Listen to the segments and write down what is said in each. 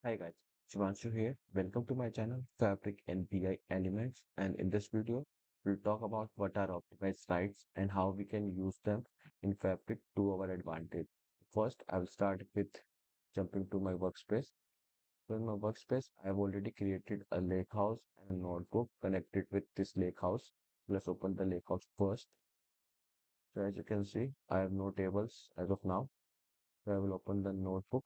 Hi guys, Shivanshu here. Welcome to my channel Fabric NPI Elements, and in this video we'll talk about what are optimized rights and how we can use them in Fabric to our advantage. First, I will start with jumping to my workspace. So in my workspace, I've already created a lakehouse and a notebook connected with this lakehouse. Let's open the lakehouse first. So as you can see, I have no tables as of now. So I will open the notebook.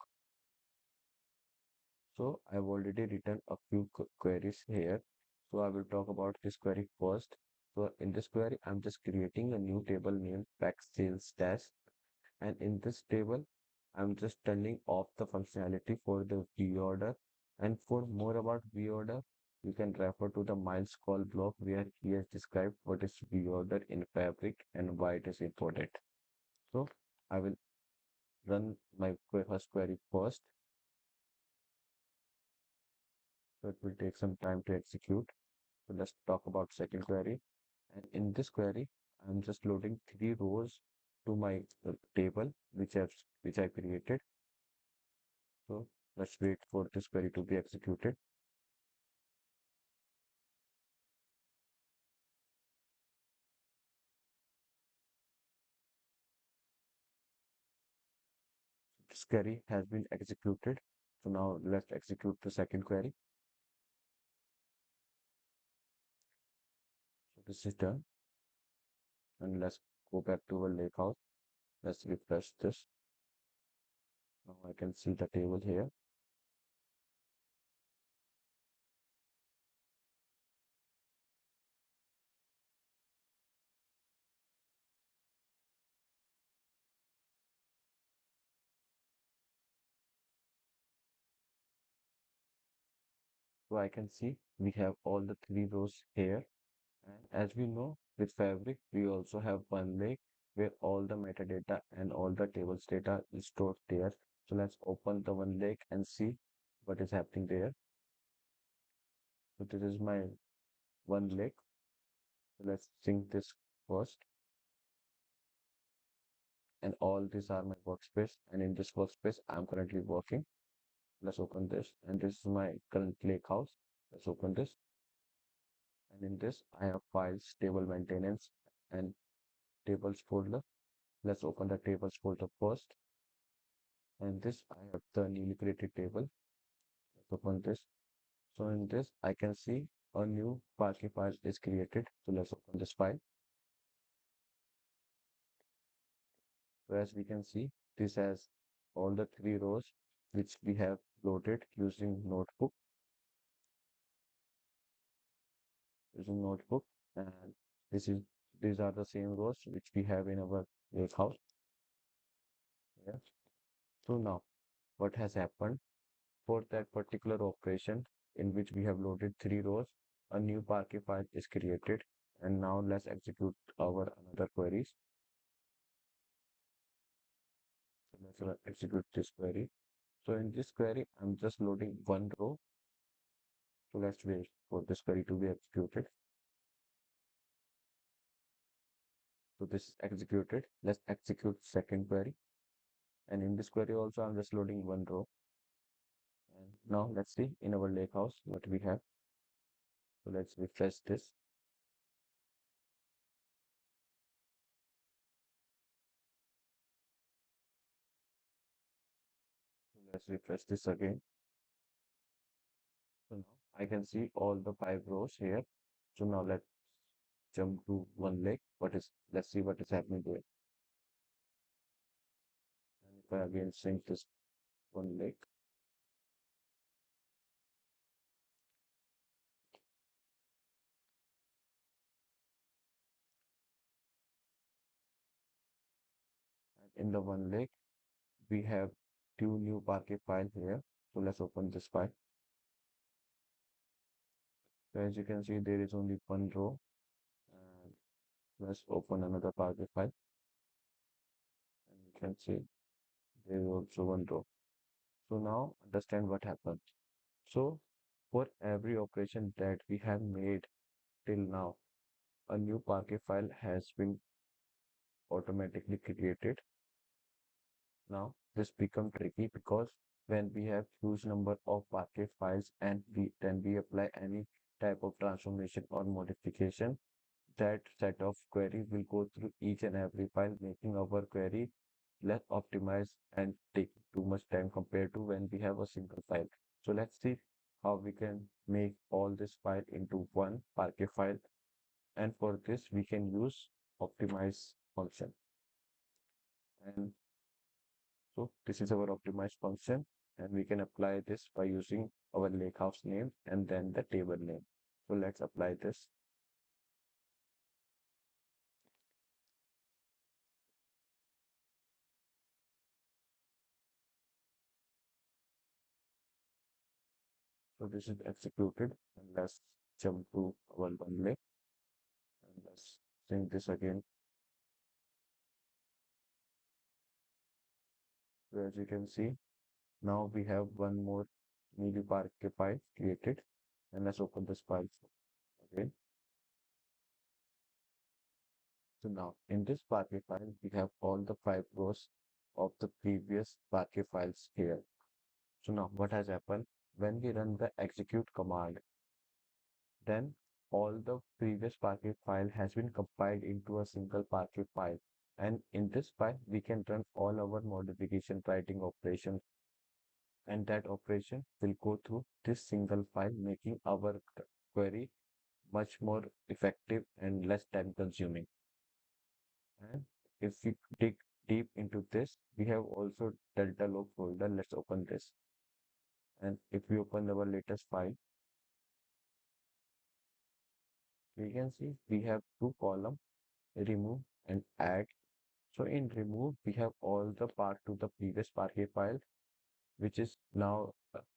So I've already written a few queries here. So I will talk about this query first. So in this query, I'm just creating a new table named pack sales dash. And in this table, I'm just turning off the functionality for the view order. And for more about view order, you can refer to the miles call block where he has described what is view order in Fabric and why it is important. So I will run my first query first. So it will take some time to execute. So let's talk about second query. And in this query, I'm just loading three rows to my table, which I created. So let's wait for this query to be executed. This query has been executed. So now let's execute the second query. So this is done. And let's go back to our lakehouse. Let's refresh this. Now I can see the table here. So I can see we have all the three rows here. And as we know, with Fabric, we also have one lake where all the metadata and all the tables data is stored there. So let's open the one lake and see what is happening there. So this is my one lake. So let's sync this first. And all these are my workspace. And in this workspace, I'm currently working. Let's open this. And this is my current lake house. Let's open this. And in this, I have files, table maintenance, and tables folder. Let's open the tables folder first. And this I have the newly created table. Let's open this. So in this I can see a new Parquet file is created. So let's open this file. So as we can see, this has all the three rows which we have loaded using notebook, and this is these are the same rows which we have in our lake house. Yeah. So now what has happened for that particular operation in which we have loaded three rows, a new Parquet file is created. And now let's execute our another queries. So let's execute this query. So in this query, I'm just loading one row. So let's wait for this query to be executed. So this is executed. Let's execute second query. And in this query also, I'm just loading one row. And now let's see in our lake house what we have. So let's refresh this. So let's refresh this again. So now I can see all the five rows here. So now let's jump to one lake. Let's see what is happening there. And if I again sync this one lake, and in the one lake, we have two new Parquet file here. So let's open this file. So as you can see, there is only one row. And let's open another Parquet file. And you can see there is also one row. So now understand what happened. So for every operation that we have made till now, a new Parquet file has been automatically created. Now this become tricky because when we have huge number of Parquet files and we apply any type of transformation or modification, that set of query will go through each and every file, making our query less optimized and take too much time compared to when we have a single file. So let's see how we can make all this file into one Parquet file. And for this, we can use optimize function. And so this is our optimize function, and we can apply this by using our lakehouse name and then the table name. So let's apply this. So this is executed, and let's jump to our one lake and let's sync this again. So as you can see, now we have one more newly Parquet file created, and let's open this file again. So now in this Parquet file, we have all the 5 rows of the previous Parquet files here. So now what has happened when we run the execute command, then all the previous Parquet file has been compiled into a single Parquet file. And in this file, we can run all our modification writing operations, and that operation will go through this single file, making our query much more effective and less time consuming. And if we dig deep into this, we have also delta log folder. Let's open this. And if we open our latest file, we can see we have two columns, remove and add. So in remove, we have all the part to the previous Parquet file, which is now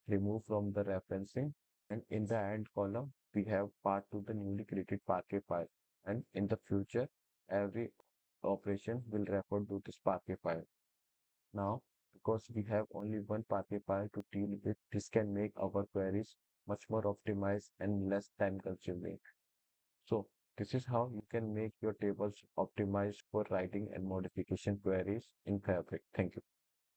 removed from the referencing. And in the add column, we have part to the newly created Parquet file. And in the future, every operation will refer to this Parquet file. Now, because we have only one Parquet file to deal with, this can make our queries much more optimized and less time consuming. So this is how you can make your tables optimized for writing and modification queries in Fabric. Thank you.